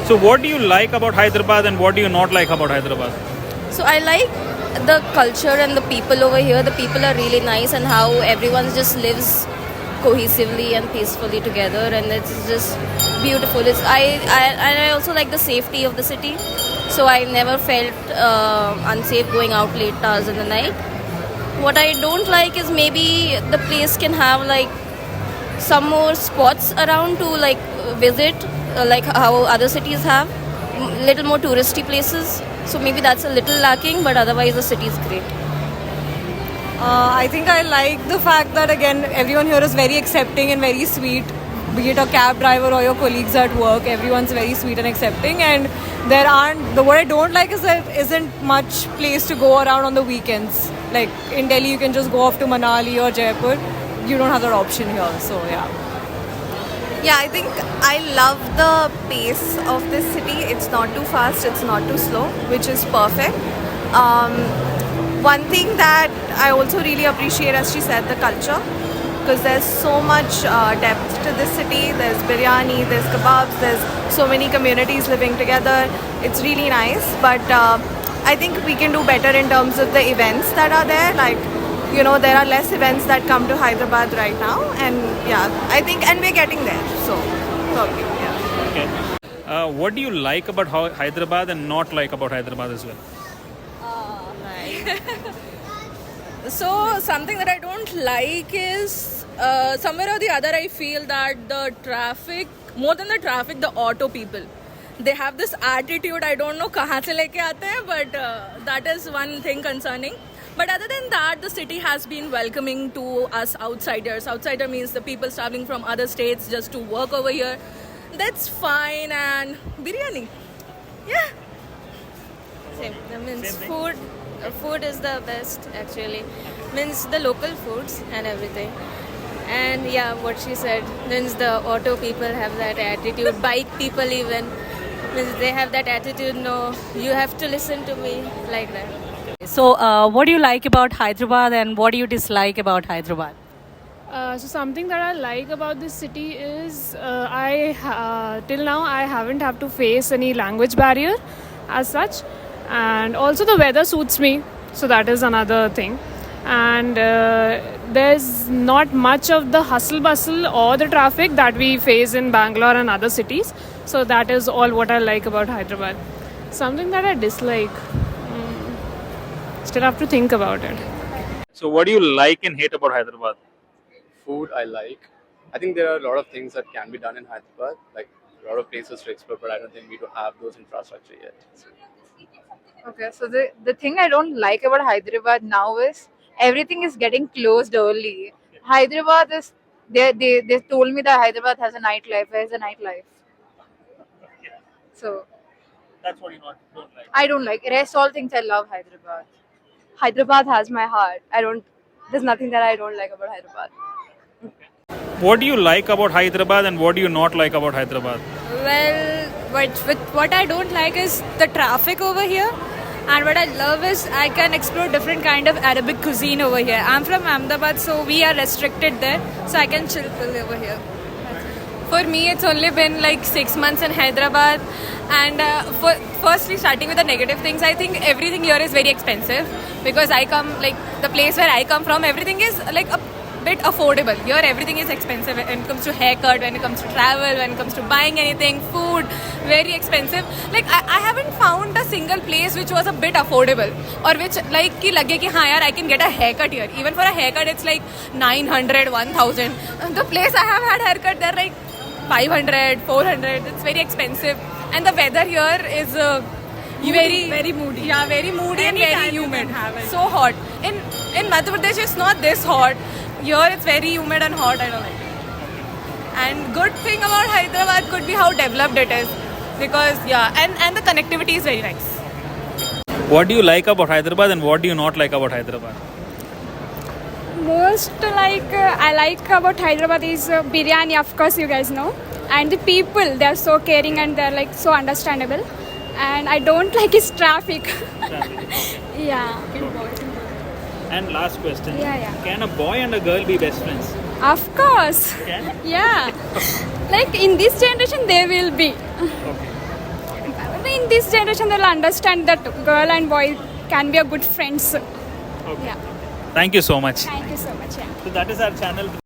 So what do you like about Hyderabad and what do you not like about Hyderabad? So I like the culture and the people over here. The people are really nice and how everyone just lives cohesively and peacefully together, and it's just beautiful. I also like the safety of the city. So I never felt unsafe going out late hours in the night. What I don't like is maybe the place can have like some more spots around to like visit, like how other cities have, little more touristy places. So maybe that's a little lacking, but otherwise the city is great. I think I like the fact that again everyone here is very accepting and very sweet. Be it a cab driver or your colleagues at work, everyone's very sweet and accepting. And what I don't like is there isn't much place to go around on the weekends. Like in Delhi, you can just go off to Manali or Jaipur. You don't have that option here. So yeah. Yeah, I think I love the pace of this city. It's not too fast, it's not too slow, which is perfect. One thing that I also really appreciate, as she said, the culture, because there's so much depth to this city. There's biryani, there's kebabs, there's so many communities living together. It's really nice, but I think we can do better in terms of the events that are there. Like, you know, there are less events that come to Hyderabad right now, and yeah, I think, and we're getting there, so probably, yeah. Okay. What do you like about Hyderabad and not like about Hyderabad as well? So something that I don't like is somewhere or the other I feel that the traffic, more than the traffic, the auto people, they have this attitude. I don't know kahan se leke aate hain, but that is one thing concerning. But other than that, the city has been welcoming to us outsiders. Outsider means the people traveling from other states just to work over here. That's fine. And biryani, yeah. Same. That means food is the best actually. Means the local foods and everything. And yeah, what she said, means the auto people have that attitude, bike people even, means they have that attitude, no, you have to listen to me, like that. So what do you like about Hyderabad and what do you dislike about Hyderabad? So something that I like about this city is till now I haven't had to face any language barrier as such, and also the weather suits me, so that is another thing. And there's not much of the hustle bustle or the traffic that we face in Bangalore and other cities, so that is all what I like about Hyderabad. Something that I dislike, still have to think about it. So what do you like and hate about Hyderabad? Food I like. I think there are a lot of things that can be done in Hyderabad, like a lot of places to explore, but I don't think we do have those infrastructure yet. So. Okay, so the thing I don't like about Hyderabad now is everything is getting closed early. Hyderabad is they told me that Hyderabad has a nightlife. Where's the nightlife? So That's what you don't like. I don't like. Rest all things I love Hyderabad. Hyderabad has my heart. There's nothing that I don't like about Hyderabad. What do you like about Hyderabad and what do you not like about Hyderabad? Well, what I don't like is the traffic over here, and what I love is I can explore different kind of Arabic cuisine over here. I'm from Ahmedabad, so we are restricted there, so I can chill over here. For me, it's only been like 6 months in Hyderabad, and firstly, starting with the negative things, I think everything here is very expensive because the place where I come from, everything is like a bit affordable. Here, everything is expensive when it comes to haircut, when it comes to travel, when it comes to buying anything, food, very expensive. Like I haven't found a single place which was a bit affordable or which like ki lage ki haan yaar, I can get a haircut here. Even for a haircut, it's like 900, 1000. The place I have had haircut, they're like 500, 400. It's very expensive, and the weather here is very moody. Yeah, very moody and very humid. So hot. In Madhya Pradesh, it's not this hot. Here, it's very humid and hot. I don't like it. And good thing about Hyderabad could be how developed it is, because and the connectivity is very nice. What do you like about Hyderabad and what do you not like about Hyderabad? Most I like about Hyderabad is biryani, of course you guys know, and the people, they are so caring and they are like so understandable. And I don't like is traffic. Yeah. And last question. Yeah. Can a boy and a girl be best friends? Of course. Can? Yeah. Like in this generation, they will be. Okay. think this generation will understand that girl and boy can be a good friends. Okay. Yeah. Thank you so much. Thank you so much. Yeah. So that is our channel.